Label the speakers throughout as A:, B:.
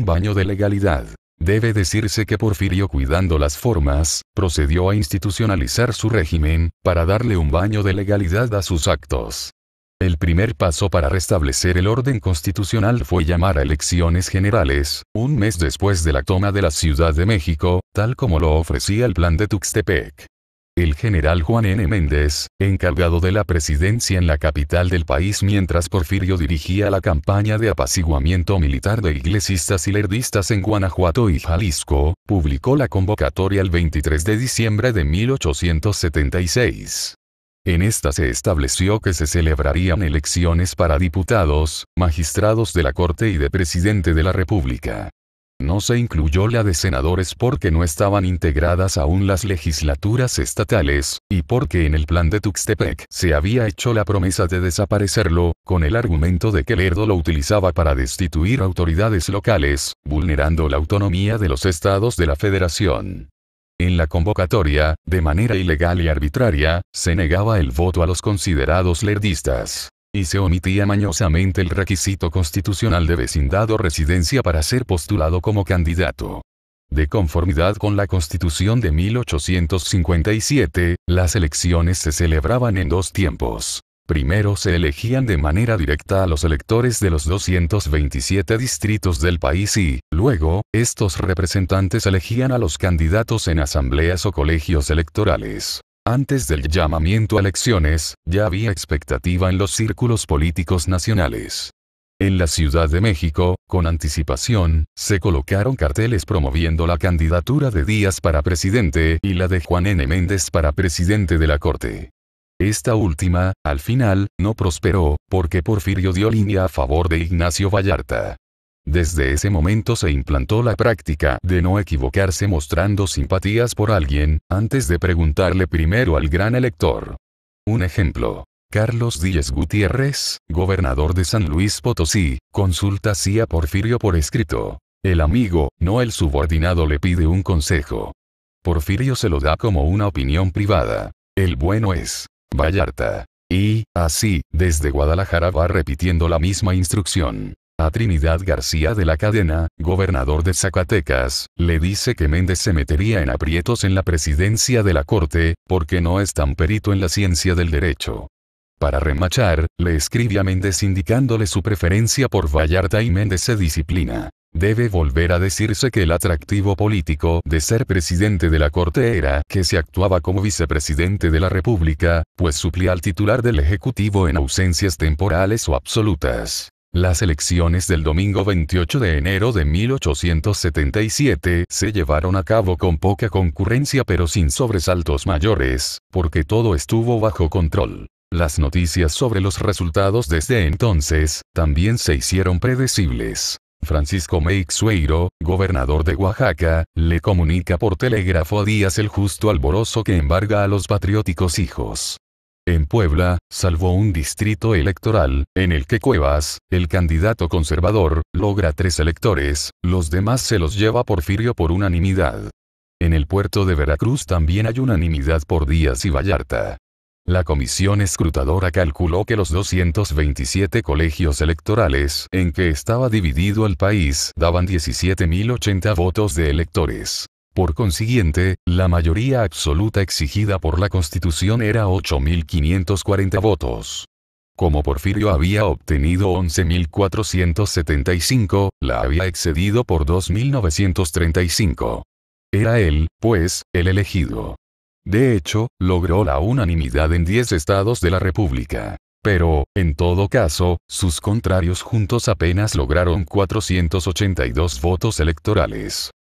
A: un baño de legalidad. Debe decirse que Porfirio, cuidando las formas, procedió a institucionalizar su régimen, para darle un baño de legalidad a sus actos. El primer paso para restablecer el orden constitucional fue llamar a elecciones generales, un mes después de la toma de la Ciudad de México, tal como lo ofrecía el Plan de Tuxtepec. El general Juan N. Méndez, encargado de la presidencia en la capital del país mientras Porfirio dirigía la campaña de apaciguamiento militar de iglesistas y lerdistas en Guanajuato y Jalisco, publicó la convocatoria el 23 de diciembre de 1876. En esta se estableció que se celebrarían elecciones para diputados, magistrados de la Corte y de presidente de la República. No se incluyó la de senadores porque no estaban integradas aún las legislaturas estatales, y porque en el Plan de Tuxtepec se había hecho la promesa de desaparecerlo, con el argumento de que Lerdo lo utilizaba para destituir autoridades locales, vulnerando la autonomía de los estados de la Federación. En la convocatoria, de manera ilegal y arbitraria, se negaba el voto a los considerados lerdistas. Y se omitía mañosamente el requisito constitucional de vecindad o residencia para ser postulado como candidato. De conformidad con la Constitución de 1857, las elecciones se celebraban en dos tiempos. Primero se elegían de manera directa a los electores de los 227 distritos del país y, luego, estos representantes elegían a los candidatos en asambleas o colegios electorales. Antes del llamamiento a elecciones, ya había expectativa en los círculos políticos nacionales. En la Ciudad de México, con anticipación, se colocaron carteles promoviendo la candidatura de Díaz para presidente y la de Juan N. Méndez para presidente de la Corte. Esta última, al final, no prosperó, porque Porfirio dio línea a favor de Ignacio Vallarta. Desde ese momento se implantó la práctica de no equivocarse mostrando simpatías por alguien, antes de preguntarle primero al gran elector. Un ejemplo. Carlos Díez Gutiérrez, gobernador de San Luis Potosí, consulta así a Porfirio por escrito. El amigo, no el subordinado, le pide un consejo. Porfirio se lo da como una opinión privada. El bueno es Vallarta. Y, así, desde Guadalajara va repitiendo la misma instrucción. A Trinidad García de la Cadena, gobernador de Zacatecas, le dice que Méndez se metería en aprietos en la presidencia de la Corte, porque no es tan perito en la ciencia del derecho. Para remachar, le escribe a Méndez indicándole su preferencia por Vallarta y Méndez se disciplina. Debe volver a decirse que el atractivo político de ser presidente de la Corte era que se actuaba como vicepresidente de la República, pues suplía al titular del Ejecutivo en ausencias temporales o absolutas. Las elecciones del domingo 28 de enero de 1877 se llevaron a cabo con poca concurrencia pero sin sobresaltos mayores, porque todo estuvo bajo control. Las noticias sobre los resultados desde entonces, también se hicieron predecibles. Francisco Meixueiro, gobernador de Oaxaca, le comunica por telégrafo a Díaz el justo alborozo que embarga a los patrióticos hijos. En Puebla, salvo un distrito electoral, en el que Cuevas, el candidato conservador, logra 3 electores, los demás se los lleva Porfirio por unanimidad. En el puerto de Veracruz también hay unanimidad por Díaz y Vallarta. La comisión escrutadora calculó que los 227 colegios electorales en que estaba dividido el país daban 17.080 votos de electores. Por consiguiente, la mayoría absoluta exigida por la Constitución era 8.540 votos. Como Porfirio había obtenido 11.475, la había excedido por 2.935. Era él, pues, el elegido. De hecho, logró la unanimidad en 10 estados de la República. Pero, en todo caso, sus contrarios juntos apenas lograron 482 votos electorales.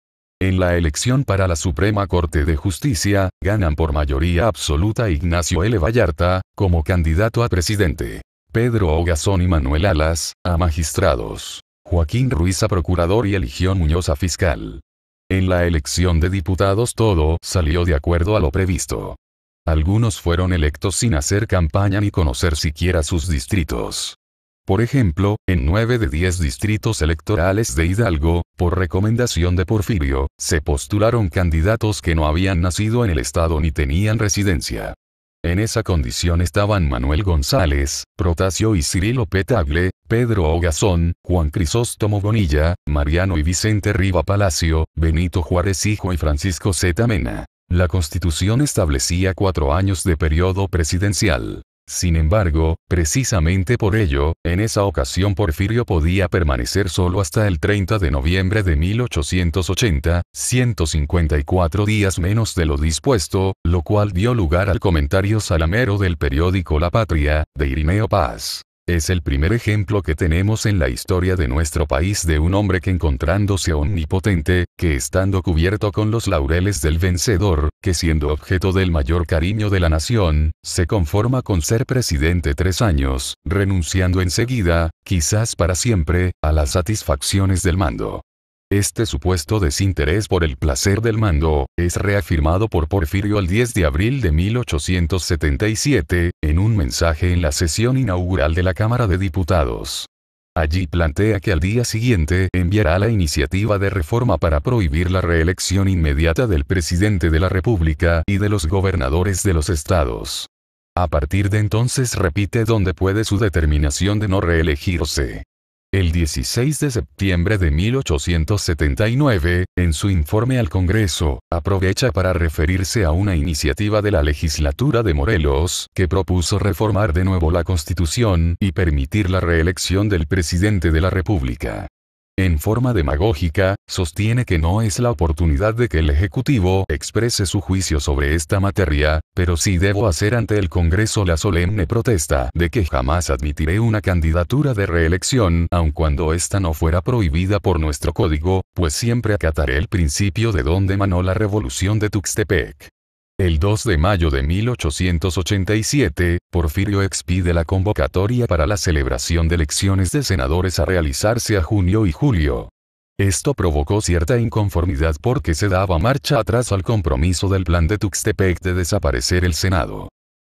A: En la elección para la Suprema Corte de Justicia, ganan por mayoría absoluta Ignacio L. Vallarta, como candidato a presidente. Pedro Ogazón y Manuel Alas, a magistrados. Joaquín Ruiz a procurador y Eligión Muñoz a fiscal. En la elección de diputados todo salió de acuerdo a lo previsto. Algunos fueron electos sin hacer campaña ni conocer siquiera sus distritos. Por ejemplo, en 9 de 10 distritos electorales de Hidalgo, por recomendación de Porfirio, se postularon candidatos que no habían nacido en el estado ni tenían residencia. En esa condición estaban Manuel González, Protasio y Cirilo P. Tagle, Pedro Ogazón, Juan Crisóstomo Bonilla, Mariano y Vicente Riva Palacio, Benito Juárez hijo y Francisco Z. Mena. La Constitución establecía 4 años de periodo presidencial. Sin embargo, precisamente por ello, en esa ocasión Porfirio podía permanecer solo hasta el 30 de noviembre de 1880, 154 días menos de lo dispuesto, lo cual dio lugar al comentario salamero del periódico La Patria, de Irineo Paz. Es el primer ejemplo que tenemos en la historia de nuestro país de un hombre que encontrándose omnipotente, que estando cubierto con los laureles del vencedor, que siendo objeto del mayor cariño de la nación, se conforma con ser presidente 3 años, renunciando enseguida, quizás para siempre, a las satisfacciones del mando. Este supuesto desinterés por el placer del mando, es reafirmado por Porfirio el 10 de abril de 1877, en un mensaje en la sesión inaugural de la Cámara de Diputados. Allí plantea que al día siguiente enviará la iniciativa de reforma para prohibir la reelección inmediata del presidente de la República y de los gobernadores de los estados. A partir de entonces repite donde puede su determinación de no reelegirse. El 16 de septiembre de 1879, en su informe al Congreso, aprovecha para referirse a una iniciativa de la legislatura de Morelos, que propuso reformar de nuevo la Constitución y permitir la reelección del presidente de la República. En forma demagógica, sostiene que no es la oportunidad de que el Ejecutivo exprese su juicio sobre esta materia, pero sí debo hacer ante el Congreso la solemne protesta de que jamás admitiré una candidatura de reelección, aun cuando ésta no fuera prohibida por nuestro código, pues siempre acataré el principio de donde emanó la revolución de Tuxtepec. El 2 de mayo de 1887, Porfirio expide la convocatoria para la celebración de elecciones de senadores a realizarse a junio y julio. Esto provocó cierta inconformidad porque se daba marcha atrás al compromiso del plan de Tuxtepec de desaparecer el Senado.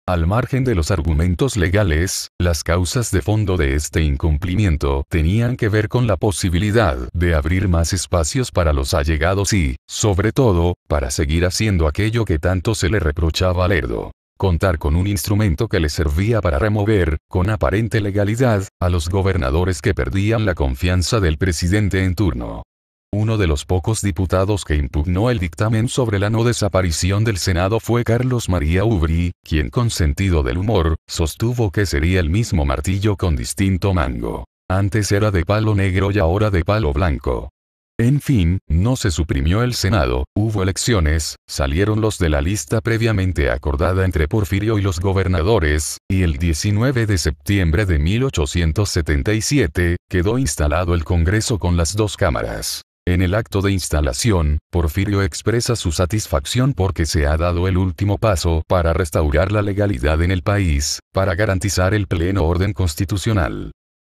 A: Al margen de los argumentos legales, las causas de fondo de este incumplimiento tenían que ver con la posibilidad de abrir más espacios para los allegados y, sobre todo, para seguir haciendo aquello que tanto se le reprochaba a Lerdo: contar con un instrumento que le servía para remover, con aparente legalidad, a los gobernadores que perdían la confianza del presidente en turno. Uno de los pocos diputados que impugnó el dictamen sobre la no desaparición del Senado fue Carlos María Ubrí, quien con sentido del humor, sostuvo que sería el mismo martillo con distinto mango. Antes era de palo negro y ahora de palo blanco. En fin, no se suprimió el Senado, hubo elecciones, salieron los de la lista previamente acordada entre Porfirio y los gobernadores, y el 19 de septiembre de 1877, quedó instalado el Congreso con las 2 cámaras. En el acto de instalación, Porfirio expresa su satisfacción porque se ha dado el último paso para restaurar la legalidad en el país, para garantizar el pleno orden constitucional.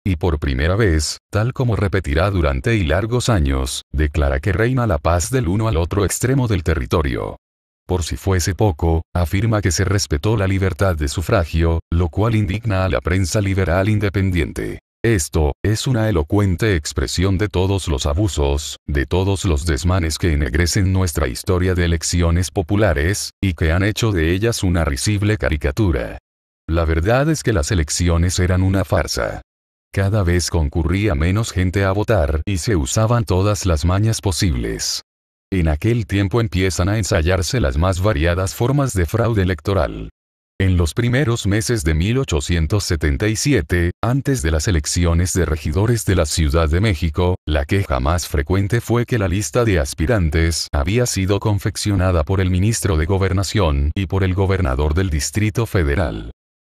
A: Y por primera vez, tal como repetirá durante largos años, declara que reina la paz del uno al otro extremo del territorio. Por si fuese poco, afirma que se respetó la libertad de sufragio, lo cual indigna a la prensa liberal independiente. Esto, es una elocuente expresión de todos los abusos, de todos los desmanes que ennegrecen nuestra historia de elecciones populares, y que han hecho de ellas una risible caricatura. La verdad es que las elecciones eran una farsa. Cada vez concurría menos gente a votar y se usaban todas las mañas posibles. En aquel tiempo empiezan a ensayarse las más variadas formas de fraude electoral. En los primeros meses de 1877, antes de las elecciones de regidores de la Ciudad de México, la queja más frecuente fue que la lista de aspirantes había sido confeccionada por el ministro de Gobernación y por el gobernador del Distrito Federal.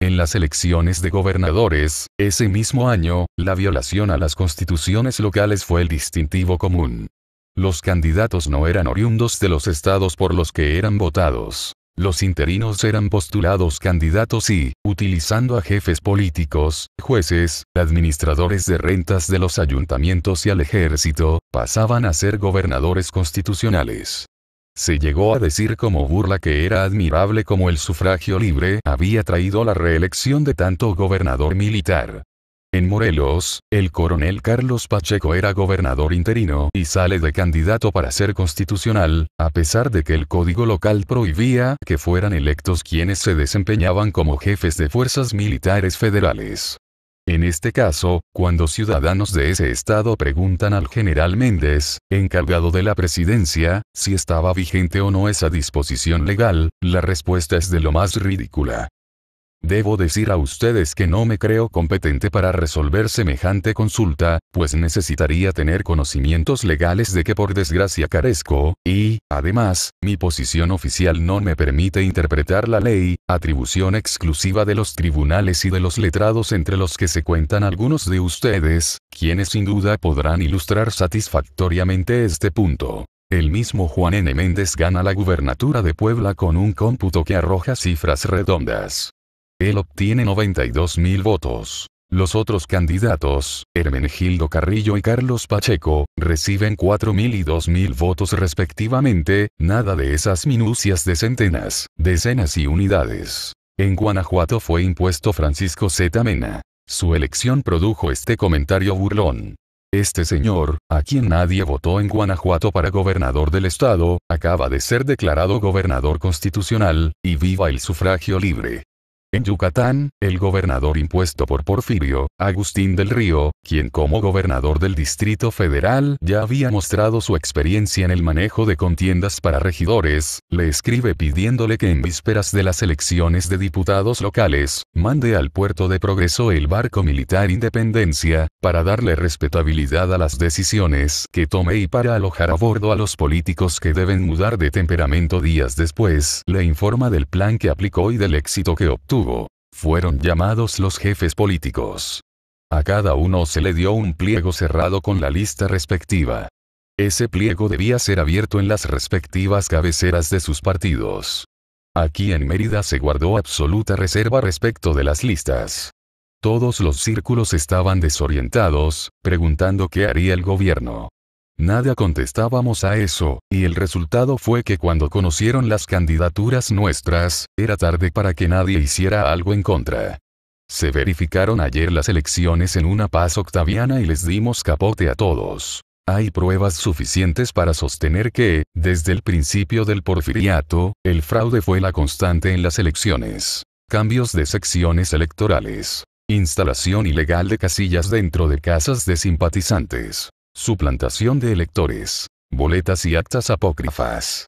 A: En las elecciones de gobernadores, ese mismo año, la violación a las constituciones locales fue el distintivo común. Los candidatos no eran oriundos de los estados por los que eran votados. Los interinos eran postulados candidatos y, utilizando a jefes políticos, jueces, administradores de rentas de los ayuntamientos y al ejército, pasaban a ser gobernadores constitucionales. Se llegó a decir como burla que era admirable como el sufragio libre había traído la reelección de tanto gobernador militar. En Morelos, el coronel Carlos Pacheco era gobernador interino y sale de candidato para ser constitucional, a pesar de que el código local prohibía que fueran electos quienes se desempeñaban como jefes de fuerzas militares federales. En este caso, cuando ciudadanos de ese estado preguntan al general Méndez, encargado de la presidencia, si estaba vigente o no esa disposición legal, la respuesta es de lo más ridícula. Debo decir a ustedes que no me creo competente para resolver semejante consulta, pues necesitaría tener conocimientos legales de que por desgracia carezco, y, además, mi posición oficial no me permite interpretar la ley, atribución exclusiva de los tribunales y de los letrados entre los que se cuentan algunos de ustedes, quienes sin duda podrán ilustrar satisfactoriamente este punto. El mismo Juan N. Méndez gana la gubernatura de Puebla con un cómputo que arroja cifras redondas. Él obtiene 92.000 votos. Los otros candidatos, Hermenegildo Carrillo y Carlos Pacheco, reciben 4.000 y 2.000 votos respectivamente, nada de esas minucias de centenas, decenas y unidades. En Guanajuato fue impuesto Francisco Z. Mena. Su elección produjo este comentario burlón. Este señor, a quien nadie votó en Guanajuato para gobernador del estado, acaba de ser declarado gobernador constitucional, y viva el sufragio libre. En Yucatán, el gobernador impuesto por Porfirio, Agustín del Río, quien como gobernador del Distrito Federal ya había mostrado su experiencia en el manejo de contiendas para regidores, le escribe pidiéndole que en vísperas de las elecciones de diputados locales, mande al puerto de Progreso el barco militar Independencia, para darle respetabilidad a las decisiones que tome y para alojar a bordo a los políticos que deben mudar de temperamento días después, le informa del plan que aplicó y del éxito que obtuvo. Fueron llamados los jefes políticos. A cada uno se le dio un pliego cerrado con la lista respectiva. Ese pliego debía ser abierto en las respectivas cabeceras de sus partidos. Aquí en Mérida se guardó absoluta reserva respecto de las listas. Todos los círculos estaban desorientados, preguntando qué haría el gobierno. Nada contestábamos a eso, y el resultado fue que cuando conocieron las candidaturas nuestras, era tarde para que nadie hiciera algo en contra. Se verificaron ayer las elecciones en una paz octaviana y les dimos capote a todos. Hay pruebas suficientes para sostener que, desde el principio del porfiriato, el fraude fue la constante en las elecciones. Cambios de secciones electorales. Instalación ilegal de casillas dentro de casas de simpatizantes. Suplantación de electores, boletas y actas apócrifas.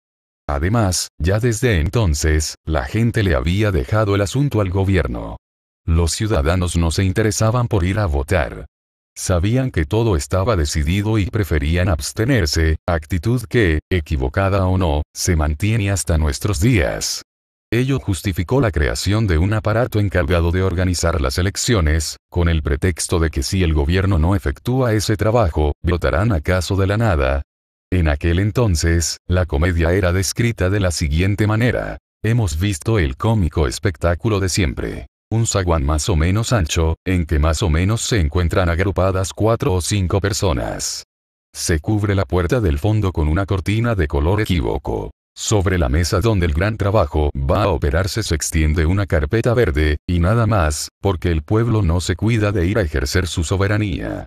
A: Además, ya desde entonces, la gente le había dejado el asunto al gobierno. Los ciudadanos no se interesaban por ir a votar. Sabían que todo estaba decidido y preferían abstenerse, actitud que, equivocada o no, se mantiene hasta nuestros días. Ello justificó la creación de un aparato encargado de organizar las elecciones, con el pretexto de que si el gobierno no efectúa ese trabajo, brotarán acaso de la nada. En aquel entonces, la comedia era descrita de la siguiente manera. Hemos visto el cómico espectáculo de siempre. Un zaguán más o menos ancho, en que más o menos se encuentran agrupadas 4 o 5 personas. Se cubre la puerta del fondo con una cortina de color equívoco. Sobre la mesa donde el gran trabajo va a operarse se extiende una carpeta verde, y nada más, porque el pueblo no se cuida de ir a ejercer su soberanía.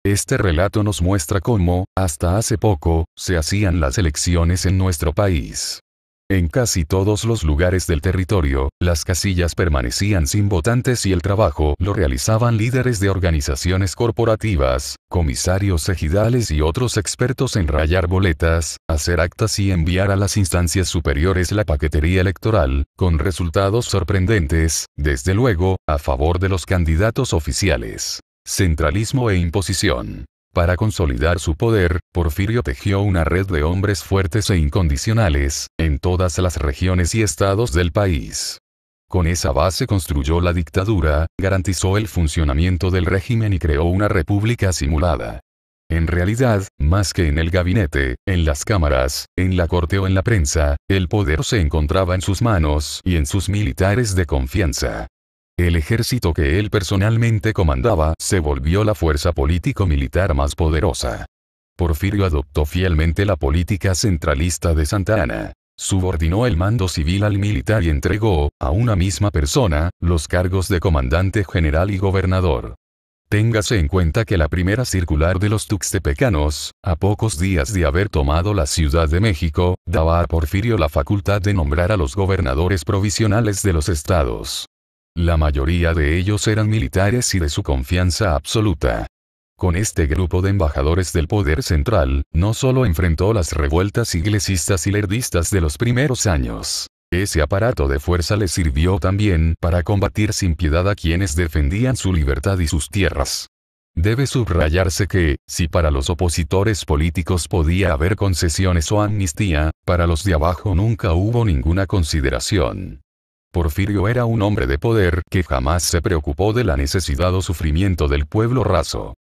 A: Este relato nos muestra cómo, hasta hace poco, se hacían las elecciones en nuestro país. En casi todos los lugares del territorio, las casillas permanecían sin votantes y el trabajo lo realizaban líderes de organizaciones corporativas, comisarios ejidales y otros expertos en rayar boletas, hacer actas y enviar a las instancias superiores la paquetería electoral, con resultados sorprendentes, desde luego, a favor de los candidatos oficiales. Centralismo e imposición. Para consolidar su poder, Porfirio tejió una red de hombres fuertes e incondicionales, en todas las regiones y estados del país. Con esa base construyó la dictadura, garantizó el funcionamiento del régimen y creó una república simulada. En realidad, más que en el gabinete, en las cámaras, en la corte o en la prensa, el poder se encontraba en sus manos y en sus militares de confianza. El ejército que él personalmente comandaba se volvió la fuerza político-militar más poderosa. Porfirio adoptó fielmente la política centralista de Santa Anna. Subordinó el mando civil al militar y entregó, a una misma persona, los cargos de comandante general y gobernador. Téngase en cuenta que la primera circular de los tuxtepecanos, a pocos días de haber tomado la Ciudad de México, daba a Porfirio la facultad de nombrar a los gobernadores provisionales de los estados. La mayoría de ellos eran militares y de su confianza absoluta. Con este grupo de embajadores del poder central, no solo enfrentó las revueltas iglesistas y lerdistas de los primeros años. Ese aparato de fuerza le sirvió también para combatir sin piedad a quienes defendían su libertad y sus tierras. Debe subrayarse que, si para los opositores políticos podía haber concesiones o amnistía, para los de abajo nunca hubo ninguna consideración. Porfirio era un hombre de poder que jamás se preocupó de la necesidad o sufrimiento del pueblo raso.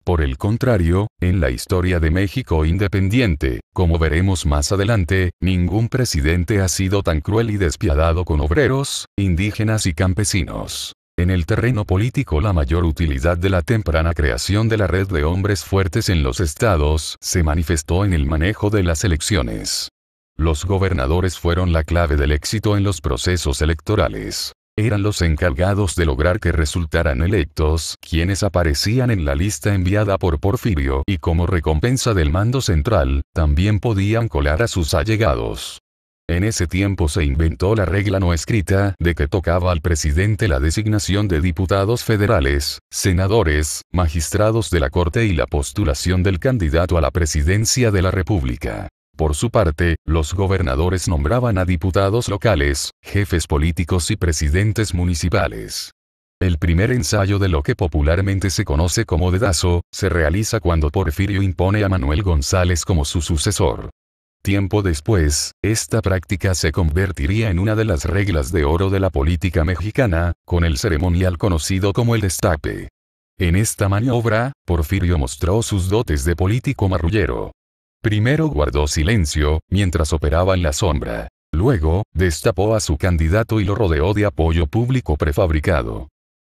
A: Por el contrario, en la historia de México independiente, como veremos más adelante, ningún presidente ha sido tan cruel y despiadado con obreros, indígenas y campesinos. En el terreno político, la mayor utilidad de la temprana creación de la red de hombres fuertes en los estados se manifestó en el manejo de las elecciones. Los gobernadores fueron la clave del éxito en los procesos electorales. Eran los encargados de lograr que resultaran electos quienes aparecían en la lista enviada por Porfirio y como recompensa del mando central, también podían colar a sus allegados. En ese tiempo se inventó la regla no escrita de que tocaba al presidente la designación de diputados federales, senadores, magistrados de la Corte y la postulación del candidato a la presidencia de la República. Por su parte, los gobernadores nombraban a diputados locales, jefes políticos y presidentes municipales. El primer ensayo de lo que popularmente se conoce como dedazo, se realiza cuando Porfirio impone a Manuel González como su sucesor. Tiempo después, esta práctica se convertiría en una de las reglas de oro de la política mexicana, con el ceremonial conocido como el destape. En esta maniobra, Porfirio mostró sus dotes de político marrullero. Primero guardó silencio, mientras operaba en la sombra. Luego, destapó a su candidato y lo rodeó de apoyo público prefabricado.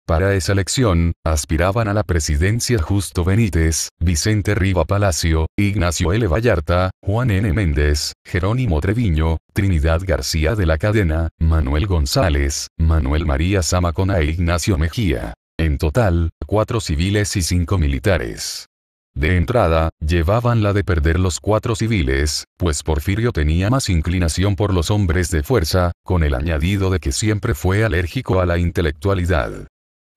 A: Para esa elección, aspiraban a la presidencia Justo Benítez, Vicente Riva Palacio, Ignacio L. Vallarta, Juan N. Méndez, Jerónimo Treviño, Trinidad García de la Cadena, Manuel González, Manuel María Zamacona e Ignacio Mejía. En total, 4 civiles y 5 militares. De entrada, llevaban la de perder los 4 civiles, pues Porfirio tenía más inclinación por los hombres de fuerza, con el añadido de que siempre fue alérgico a la intelectualidad.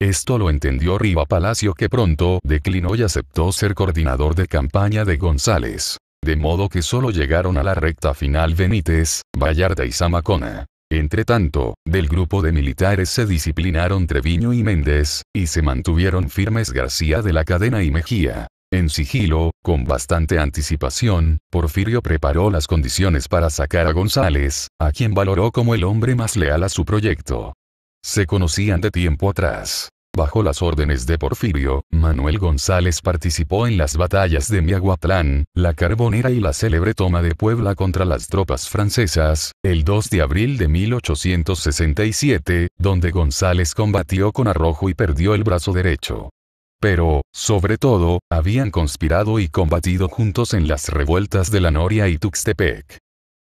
A: Esto lo entendió Riva Palacio, que pronto declinó y aceptó ser coordinador de campaña de González. De modo que solo llegaron a la recta final Benítez, Vallarta y Zamacona. Entretanto, del grupo de militares se disciplinaron Treviño y Méndez, y se mantuvieron firmes García de la Cadena y Mejía. En sigilo, con bastante anticipación, Porfirio preparó las condiciones para sacar a González, a quien valoró como el hombre más leal a su proyecto. Se conocían de tiempo atrás. Bajo las órdenes de Porfirio, Manuel González participó en las batallas de Miahuatlán, La Carbonera y la célebre toma de Puebla contra las tropas francesas, el 2 de abril de 1867, donde González combatió con arrojo y perdió el brazo derecho. Pero, sobre todo, habían conspirado y combatido juntos en las revueltas de La Noria y Tuxtepec.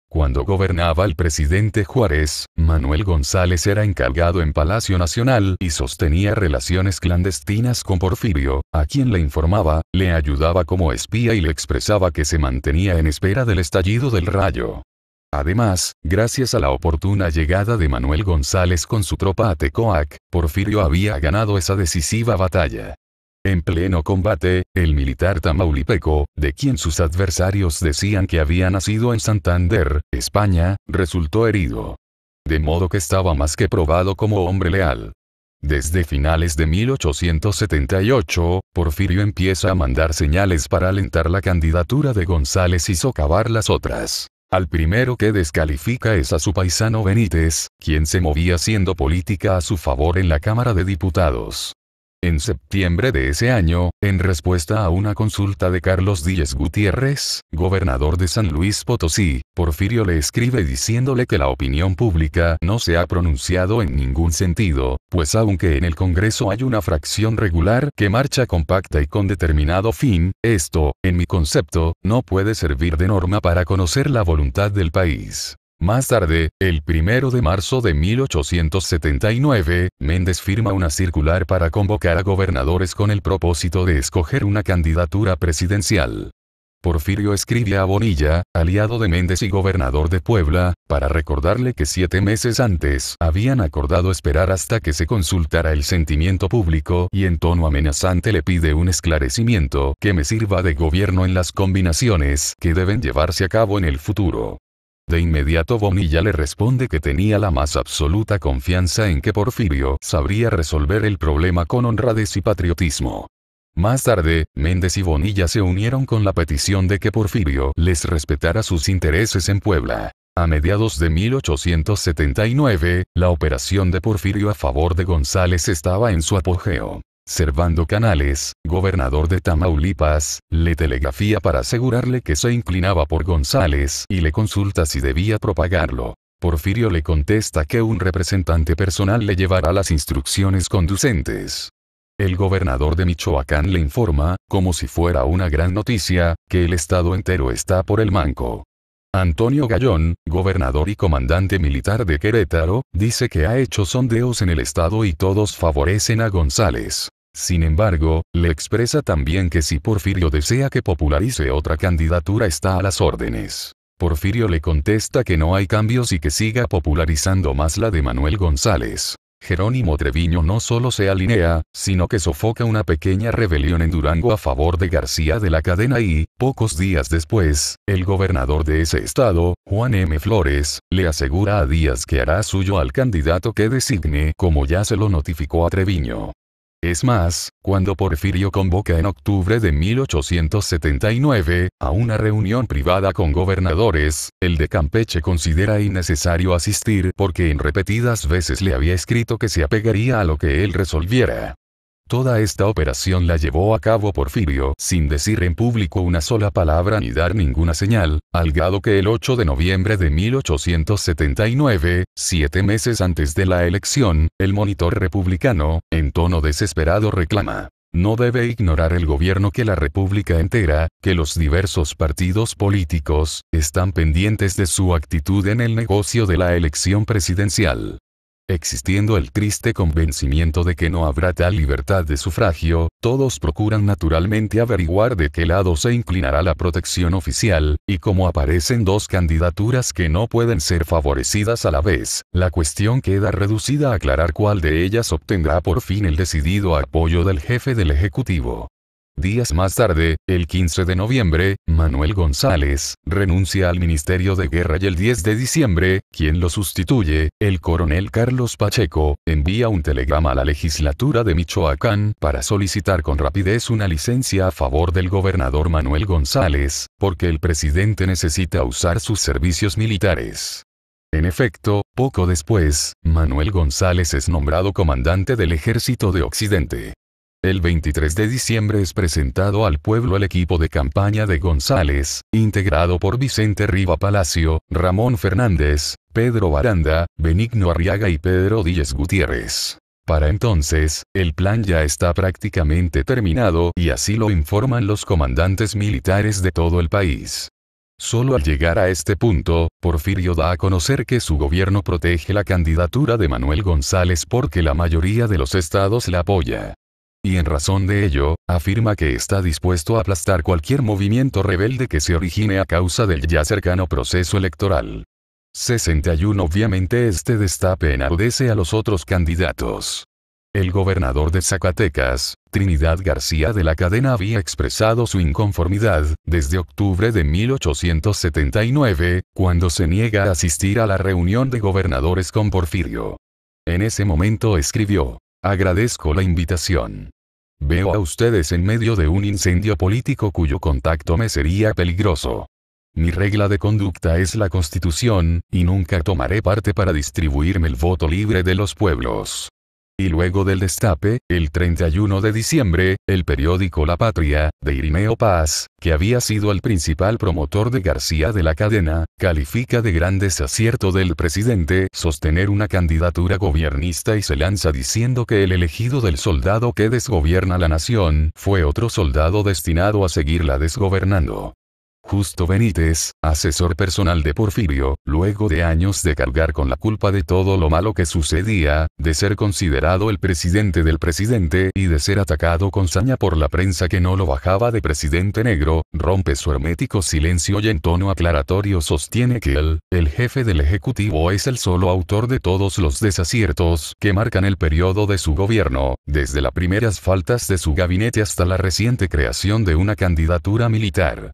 A: Cuando gobernaba el presidente Juárez, Manuel González era encargado en Palacio Nacional y sostenía relaciones clandestinas con Porfirio, a quien le informaba, le ayudaba como espía y le expresaba que se mantenía en espera del estallido del Rayo. Además, gracias a la oportuna llegada de Manuel González con su tropa a Tecoac, Porfirio había ganado esa decisiva batalla. En pleno combate, el militar tamaulipeco, de quien sus adversarios decían que había nacido en Santander, España, resultó herido. De modo que estaba más que probado como hombre leal. Desde finales de 1878, Porfirio empieza a mandar señales para alentar la candidatura de González y socavar las otras. Al primero que descalifica es a su paisano Benítez, quien se movía haciendo política a su favor en la Cámara de Diputados. En septiembre de ese año, en respuesta a una consulta de Carlos Díez Gutiérrez, gobernador de San Luis Potosí, Porfirio le escribe diciéndole que la opinión pública no se ha pronunciado en ningún sentido, pues aunque en el Congreso hay una fracción regular que marcha compacta y con determinado fin, esto, en mi concepto, no puede servir de norma para conocer la voluntad del país. Más tarde, el 1 de marzo de 1879, Méndez firma una circular para convocar a gobernadores con el propósito de escoger una candidatura presidencial. Porfirio escribe a Bonilla, aliado de Méndez y gobernador de Puebla, para recordarle que 7 meses antes habían acordado esperar hasta que se consultara el sentimiento público y en tono amenazante le pide un esclarecimiento que me sirva de gobierno en las combinaciones que deben llevarse a cabo en el futuro. De inmediato Bonilla le responde que tenía la más absoluta confianza en que Porfirio sabría resolver el problema con honradez y patriotismo. Más tarde, Méndez y Bonilla se unieron con la petición de que Porfirio les respetara sus intereses en Puebla. A mediados de 1879, la operación de Porfirio a favor de González estaba en su apogeo. Servando Canales, gobernador de Tamaulipas, le telegrafía para asegurarle que se inclinaba por González y le consulta si debía propagarlo. Porfirio le contesta que un representante personal le llevará las instrucciones conducentes. El gobernador de Michoacán le informa, como si fuera una gran noticia, que el estado entero está por el manco. Antonio Gallón, gobernador y comandante militar de Querétaro, dice que ha hecho sondeos en el estado y todos favorecen a González. Sin embargo, le expresa también que si Porfirio desea que popularice otra candidatura está a las órdenes. Porfirio le contesta que no hay cambios y que siga popularizando más la de Manuel González. Jerónimo Treviño no solo se alinea, sino que sofoca una pequeña rebelión en Durango a favor de García de la Cadena y, pocos días después, el gobernador de ese estado, Juan M. Flores, le asegura a Díaz que hará suyo al candidato que designe, como ya se lo notificó a Treviño. Es más, cuando Porfirio convoca en octubre de 1879, a una reunión privada con gobernadores, el de Campeche considera innecesario asistir porque en repetidas veces le había escrito que se apegaría a lo que él resolviera. Toda esta operación la llevó a cabo Porfirio sin decir en público una sola palabra ni dar ninguna señal, al grado que el 8 de noviembre de 1879, 7 meses antes de la elección, el Monitor republicano, en tono desesperado reclama: no debe ignorar el gobierno que la república entera, que los diversos partidos políticos, están pendientes de su actitud en el negocio de la elección presidencial. Existiendo el triste convencimiento de que no habrá tal libertad de sufragio, todos procuran naturalmente averiguar de qué lado se inclinará la protección oficial, y como aparecen dos candidaturas que no pueden ser favorecidas a la vez, la cuestión queda reducida a aclarar cuál de ellas obtendrá por fin el decidido apoyo del jefe del Ejecutivo. Días más tarde, el 15 de noviembre, Manuel González renuncia al Ministerio de Guerra y el 10 de diciembre, quien lo sustituye, el coronel Carlos Pacheco, envía un telegrama a la legislatura de Michoacán para solicitar con rapidez una licencia a favor del gobernador Manuel González, porque el presidente necesita usar sus servicios militares. En efecto, poco después, Manuel González es nombrado comandante del Ejército de Occidente. El 23 de diciembre es presentado al pueblo el equipo de campaña de González, integrado por Vicente Riva Palacio, Ramón Fernández, Pedro Baranda, Benigno Arriaga y Pedro Díez Gutiérrez. Para entonces, el plan ya está prácticamente terminado y así lo informan los comandantes militares de todo el país. Solo al llegar a este punto, Porfirio da a conocer que su gobierno protege la candidatura de Manuel González porque la mayoría de los estados la apoya. Y en razón de ello, afirma que está dispuesto a aplastar cualquier movimiento rebelde que se origine a causa del ya cercano proceso electoral. 61 Obviamente este destape enardece a los otros candidatos. El gobernador de Zacatecas, Trinidad García de la Cadena, había expresado su inconformidad desde octubre de 1879, cuando se niega a asistir a la reunión de gobernadores con Porfirio. En ese momento escribió: agradezco la invitación. Veo a ustedes en medio de un incendio político cuyo contacto me sería peligroso. Mi regla de conducta es la Constitución, y nunca tomaré parte para distribuirme el voto libre de los pueblos. Y luego del destape, el 31 de diciembre, el periódico La Patria, de Irineo Paz, que había sido el principal promotor de García de la Cadena, califica de gran desacierto del presidente sostener una candidatura gobiernista y se lanza diciendo que el elegido del soldado que desgobierna la nación fue otro soldado destinado a seguirla desgobernando. Justo Benítez, asesor personal de Porfirio, luego de años de cargar con la culpa de todo lo malo que sucedía, de ser considerado el presidente del presidente y de ser atacado con saña por la prensa que no lo bajaba de presidente negro, rompe su hermético silencio y en tono aclaratorio sostiene que él, el jefe del Ejecutivo, es el solo autor de todos los desaciertos que marcan el periodo de su gobierno, desde las primeras faltas de su gabinete hasta la reciente creación de una candidatura militar.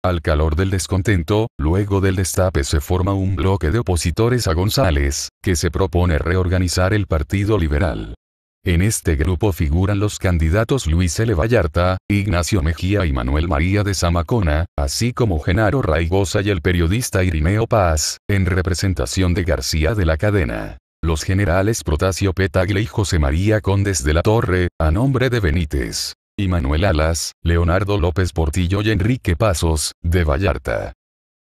A: Al calor del descontento, luego del destape se forma un bloque de opositores a González, que se propone reorganizar el Partido Liberal. En este grupo figuran los candidatos Luis L. Vallarta, Ignacio Mejía y Manuel María de Zamacona, así como Genaro Raigosa y el periodista Irineo Paz, en representación de García de la Cadena. Los generales Protasio P. Tagle y José María Condes de la Torre, a nombre de Benítez. Y Manuel Alas, Leonardo López Portillo y Enrique Pasos, de Vallarta.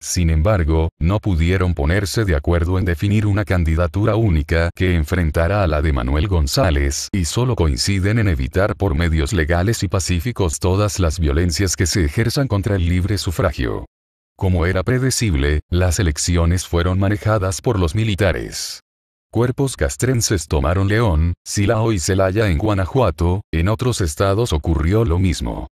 A: Sin embargo, no pudieron ponerse de acuerdo en definir una candidatura única que enfrentara a la de Manuel González y solo coinciden en evitar por medios legales y pacíficos todas las violencias que se ejerzan contra el libre sufragio. Como era predecible, las elecciones fueron manejadas por los militares. Cuerpos castrenses tomaron León, Silao y Celaya en Guanajuato, en otros estados ocurrió lo mismo.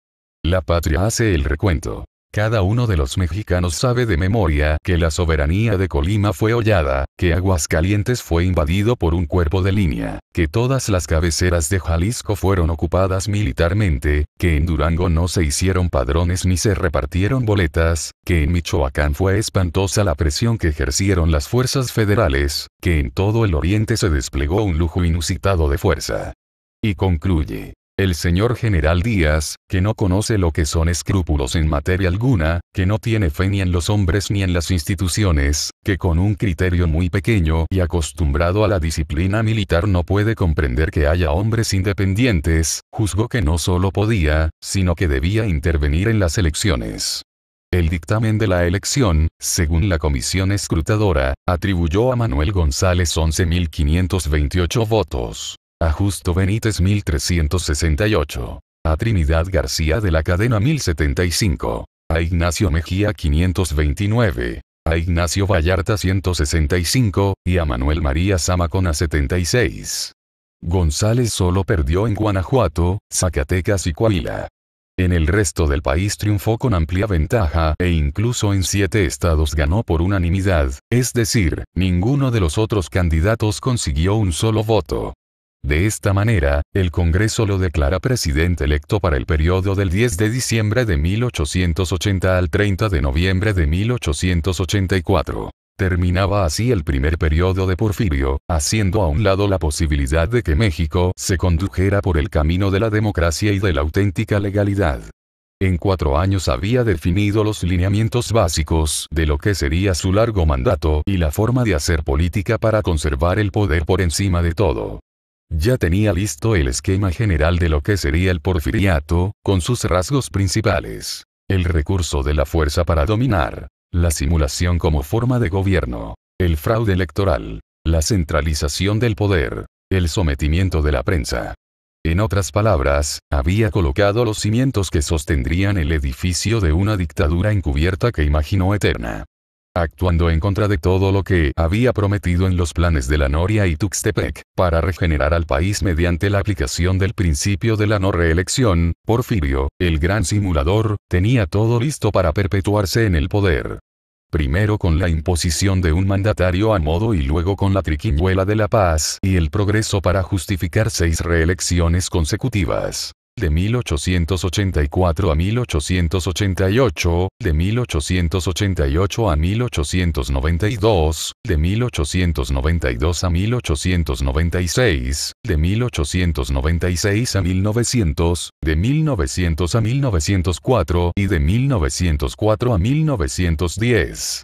A: La patria hace el recuento. Cada uno de los mexicanos sabe de memoria que la soberanía de Colima fue hollada, que Aguascalientes fue invadido por un cuerpo de línea, que todas las cabeceras de Jalisco fueron ocupadas militarmente, que en Durango no se hicieron padrones ni se repartieron boletas, que en Michoacán fue espantosa la presión que ejercieron las fuerzas federales, que en todo el oriente se desplegó un lujo inusitado de fuerza. Y concluye. El señor general Díaz, que no conoce lo que son escrúpulos en materia alguna, que no tiene fe ni en los hombres ni en las instituciones, que con un criterio muy pequeño y acostumbrado a la disciplina militar no puede comprender que haya hombres independientes, juzgó que no solo podía, sino que debía intervenir en las elecciones. El dictamen de la elección, según la comisión escrutadora, atribuyó a Manuel González 11.528 votos. A Justo Benítez 1368. A Trinidad García de la Cadena 1075. A Ignacio Mejía 529. A Ignacio Vallarta 165, y a Manuel María Zamacona 76. González solo perdió en Guanajuato, Zacatecas y Coahuila. En el resto del país triunfó con amplia ventaja e incluso en 7 estados ganó por unanimidad, es decir, ninguno de los otros candidatos consiguió un solo voto. De esta manera, el Congreso lo declara presidente electo para el periodo del 10 de diciembre de 1880 al 30 de noviembre de 1884. Terminaba así el primer periodo de Porfirio, haciendo a un lado la posibilidad de que México se condujera por el camino de la democracia y de la auténtica legalidad. En 4 años había definido los lineamientos básicos de lo que sería su largo mandato y la forma de hacer política para conservar el poder por encima de todo. Ya tenía listo el esquema general de lo que sería el porfiriato, con sus rasgos principales. El recurso de la fuerza para dominar. La simulación como forma de gobierno. El fraude electoral. La centralización del poder. El sometimiento de la prensa. En otras palabras, había colocado los cimientos que sostendrían el edificio de una dictadura encubierta que imaginó eterna. Actuando en contra de todo lo que había prometido en los planes de la Noria y Tuxtepec, para regenerar al país mediante la aplicación del principio de la no reelección, Porfirio, el gran simulador, tenía todo listo para perpetuarse en el poder. Primero con la imposición de un mandatario a modo y luego con la triquiñuela de la paz y el progreso para justificar 6 reelecciones consecutivas. De 1884 a 1888, de 1888 a 1892, de 1892 a 1896, de 1896 a 1900, de 1900 a 1904 y de 1904 a 1910.